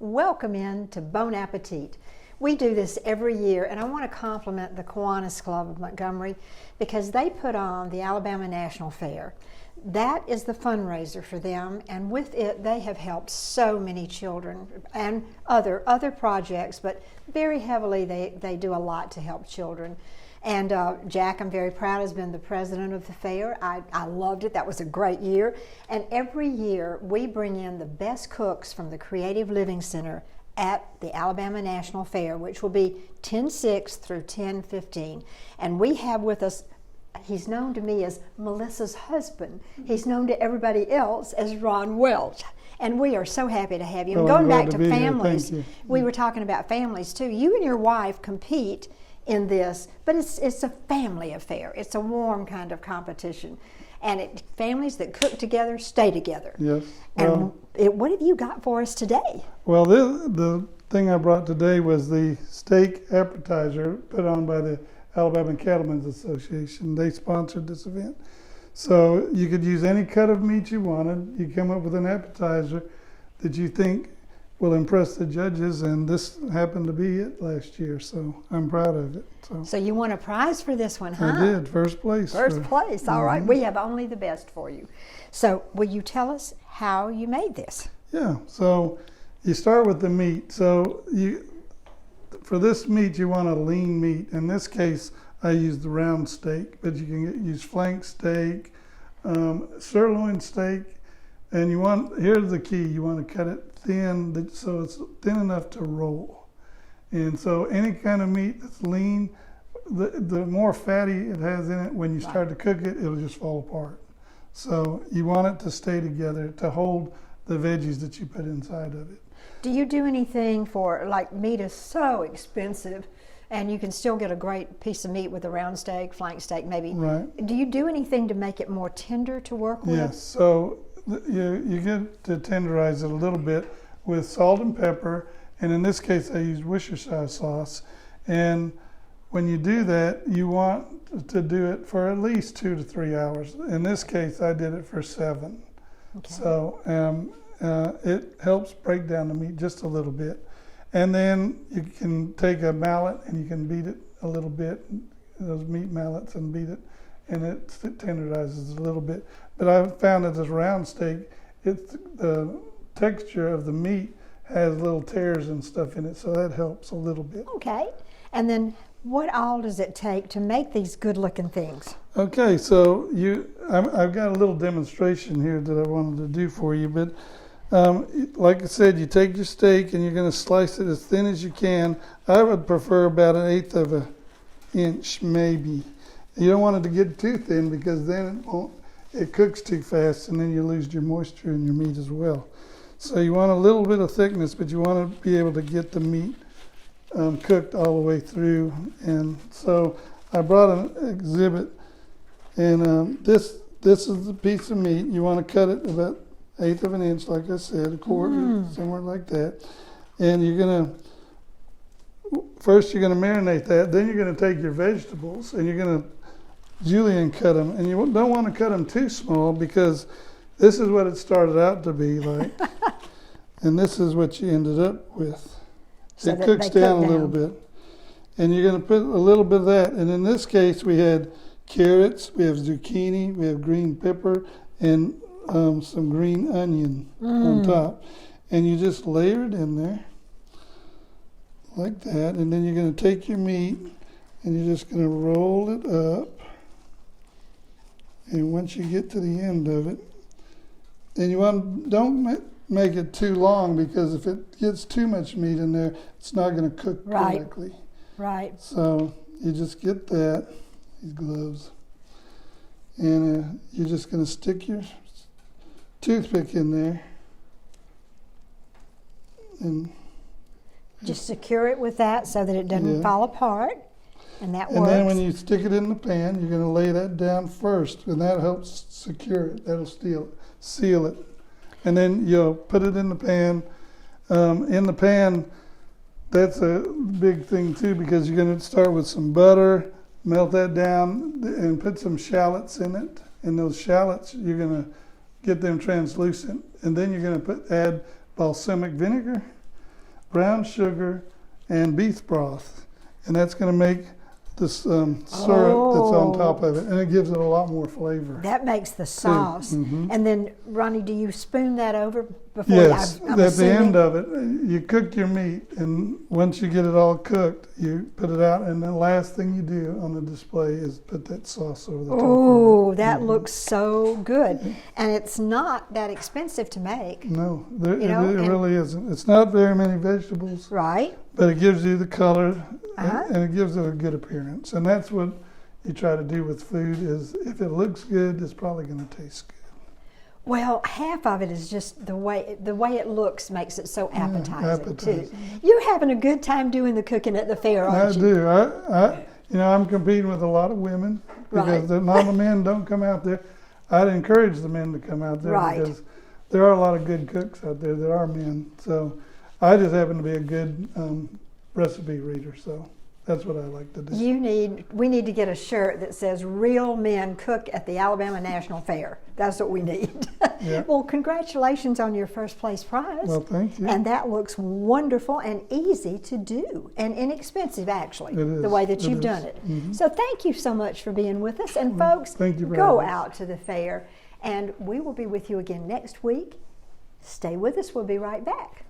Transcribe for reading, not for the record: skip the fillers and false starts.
Welcome in to Bon Appetit. We do this every year, and I want to compliment the Kiwanis Club of Montgomery because they put on the Alabama National Fair. That is the fundraiser for them, and with it they have helped so many children and other projects, but very heavily they do a lot to help children. And Jack, I'm very proud, has been the president of the fair. I loved it. That was a great year. And every year we bring in the best cooks from the Creative Living Center at the Alabama National Fair, which will be 10/6 through 10/15. And we have with us, he's known to me as Melissa's husband. He's known to everybody else as Ron Welch. And we are so happy to have you. And going back to families, we were talking about families too. You and your wife compete in this, but it's a family affair. It's a warm kind of competition, and families that cook together stay together. Yes. And what have you got for us today? Well, the thing I brought today was the Steak Appetizer put on by the Alabama Cattlemen's Association. They sponsored this event, so you could use any cut of meat you wanted. You come up with an appetizer that you think will impress the judges, and this happened to be it last year, so I'm proud of it. So you won a prize for this one, huh? I did, first place. First place, all right. We have only the best for you. So will you tell us how you made this? Yeah, so you start with the meat. So for this meat, you want a lean meat. In this case, I used the round steak, but you can use flank steak, sirloin steak, and here's the key, you want to cut it thin, so it's thin enough to roll. And so any kind of meat that's lean, the more fatty it has in it, when you start to cook it, it'll just fall apart. So you want it to stay together to hold the veggies that you put inside of it. Do you do anything for, like, meat is so expensive, and you can still get a great piece of meat with a round steak, flank steak maybe. Right. Do you do anything to make it more tender to work with? Yes, so you get to tenderize it a little bit with salt and pepper, and in this case I use Worcestershire sauce. And when you do that, you want to do it for at least 2 to 3 hours. In this case, I did it for 7. Okay. So it helps break down the meat just a little bit. And then you can take a mallet and you can beat it a little bit, those meat mallets, and beat it, and it tenderizes a little bit. But I've found that this round steak, the texture of the meat has little tears and stuff in it, so that helps a little bit. Okay, and then what all does it take to make these good-looking things? Okay, so I've got a little demonstration here that I wanted to do for you, but like I said, you take your steak and you're going to slice it as thin as you can. I would prefer about 1/8 of an inch, maybe. You don't want it to get too thin because then it cooks too fast, and then you lose your moisture in your meat as well. So you want a little bit of thickness, but you want to be able to get the meat cooked all the way through. And so I brought an exhibit, and this is the piece of meat. You want to cut it about 1/8 of an inch, like I said, 1/4, somewhere like that. And first you're going to marinate that. Then you're going to take your vegetables and you're going to julienne cut them, and you don't want to cut them too small because this is what it started out to be like, and this is what you ended up with. So it cooks down a little bit, and you're going to put a little bit of that. And in this case, we had carrots, we have zucchini, we have green pepper, and some green onion on top, and you just layer it in there like that. And then you're going to take your meat and you're just going to roll it up. And once you get to the end of it, and don't make it too long, because if it gets too much meat in there, it's not going to cook correctly. Right. So you just get that, these gloves, and you're just going to stick your toothpick in there, and just secure it with that so that it doesn't fall apart. And that works. And then when you stick it in the pan, you're going to lay that down first, and that helps secure it. That'll seal it. And then you'll put it in the pan. In the pan, that's a big thing too, because you're going to start with some butter, melt that down, and put some shallots in it. And those shallots, you're going to get them translucent. And then you're going to add balsamic vinegar, brown sugar, and beef broth, and that's going to make this syrup that's on top of it, and it gives it a lot more flavor. That makes the sauce. Mm-hmm. And then, Ronnie, do you spoon that over before? Yes, I'm at assuming? the end of it, you cook your meat, and once you get it all cooked, you put it out, and the last thing you do on the display is put that sauce over the top. Oh, that looks so good. And it's not that expensive to make. No, it and- really isn't. It's not very many vegetables, Right? but it gives you the color, Uh-huh. and it gives it a good appearance. And that's what you try to do with food is if it looks good, it's probably going to taste good. Well, half of it is just the way it looks makes it so appetizing too. appetizing. You're having a good time doing the cooking at the fair, I aren't you? do. I'm competing with a lot of women because Right. not the men don't come out there. I'd encourage the men to come out there Right. because there are a lot of good cooks out there that are men. So I just happen to be a good recipe reader. So that's what I like to do. We need to get a shirt that says "Real Men Cook at the Alabama National Fair." That's what we need. Yeah. Well, congratulations on your first place prize. Well, thank you. And that looks wonderful and easy to do and inexpensive, actually, It is. the way that It you've is. done it. Mhm. So thank you so much for being with us. And folks, thank you very go much. out to the fair, and we will be with you again next week. Stay with us. We'll be right back.